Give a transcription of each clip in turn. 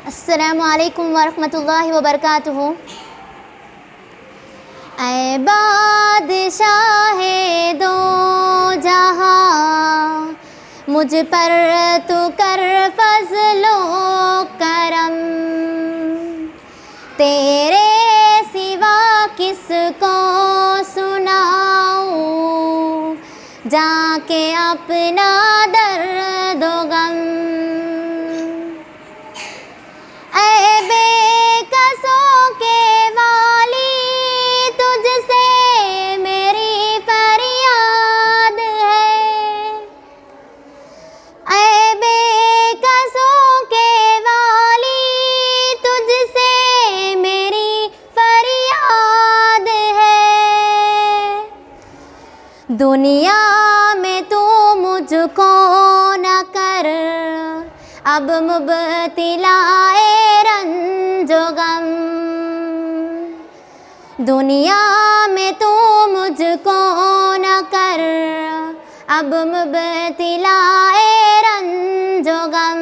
السلام علیکم ورحمۃ اللہ وبرکاتہ۔ اے بادشاہ دو جہاں، مجھ پر تو کر فضل و کرم، تیرے سوا کس کو سناؤں جا کے اپنا درد و غم۔ اے بے کسوں کے والی، تجھ سے میری فریاد ہے۔ اے بے کسوں کے والی، تجھ سے میری فریاد ہے۔ دنیا میں تو مجھ کو نہ کر اب مبتلا رنج و غم، دنیا میں تو مجھ کو نہ کر اب مبتلا رنج و غم۔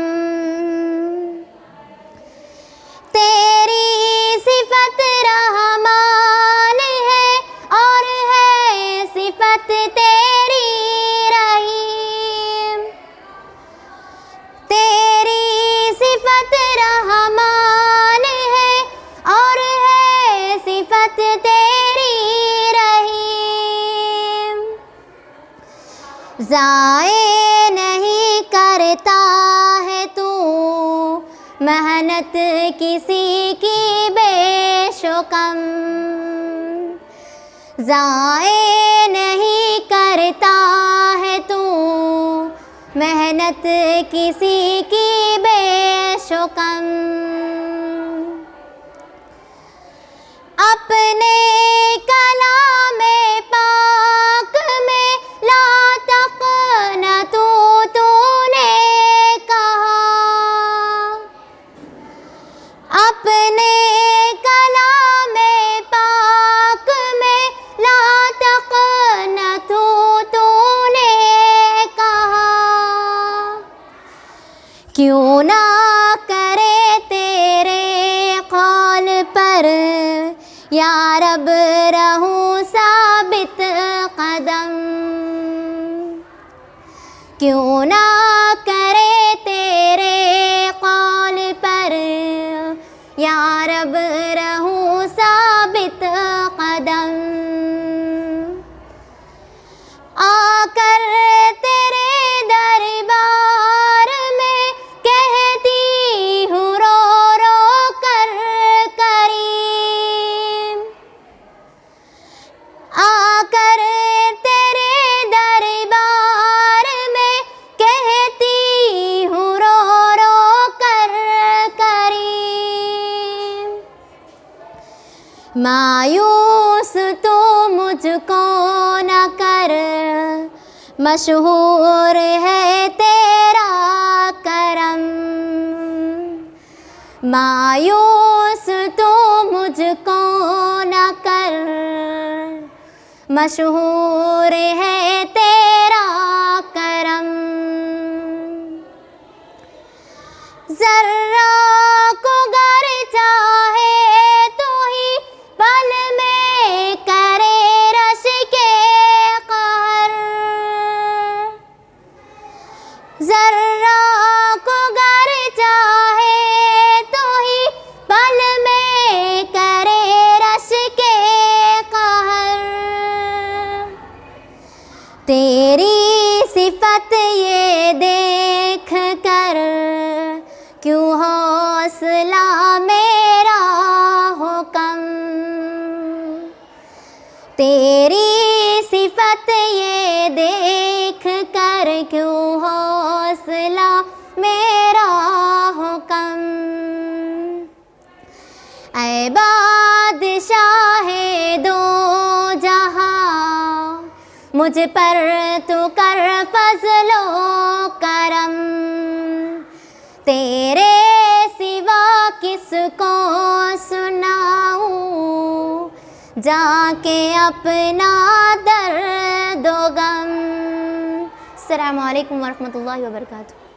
تیری صفت رحمان ہے اور ہے صفت تیری رحیم، تیری صفت رحمان ہے اور ہے صفت تیری رحیم۔ ضائع نہیں کرتا ہے تو محنت کسی کی بیش و کم، ضائع نہیں کرتا ہے تو محنت کسی کی بیش و کم۔ اپنے کلام پاک میں لا تقنطوا تو نے کہا، اپنے کلام پاک میں لا تقنطوا تو نے کہا۔ کیوں نہ کرے تیرے قول پر یا رب رہوں ثابت قدم، کیوں نہ کرے تیرے قول پر یا رب رہوں ثابت قدم۔ آ کر تیرے دربار میں کہتی ہوں رو رو کر کریم، آ کر تیرے دربار میں کہتی ہوں رو رو کر کریم۔ مایوس تو مجھ کو نہ کر، مشہور ہے تیرا کرم، مایوس تو مجھ کو نہ کر، مشہور ہے تیرا کرم۔ ذرہ کو گر چاہے تو ہی پل میں کرے رش کے قہر، ذرہ کو گر چاہے تو ہی پل میں کرے رش کے قہر۔ تیری صفت یہ دیکھ کر کیوں حوصلہ میرا ہو کم، تیری صفت یہ دیکھ کر کیوں حوصلہ میرا ہو کم۔ اے بادشاہ دو جہاں، مجھ پر تو کر فضل و کرم، تیرے سوا کس کو سناؤں جا کے اپنا درد و غم۔ السلام علیکم ورحمۃ اللہ وبرکاتہ۔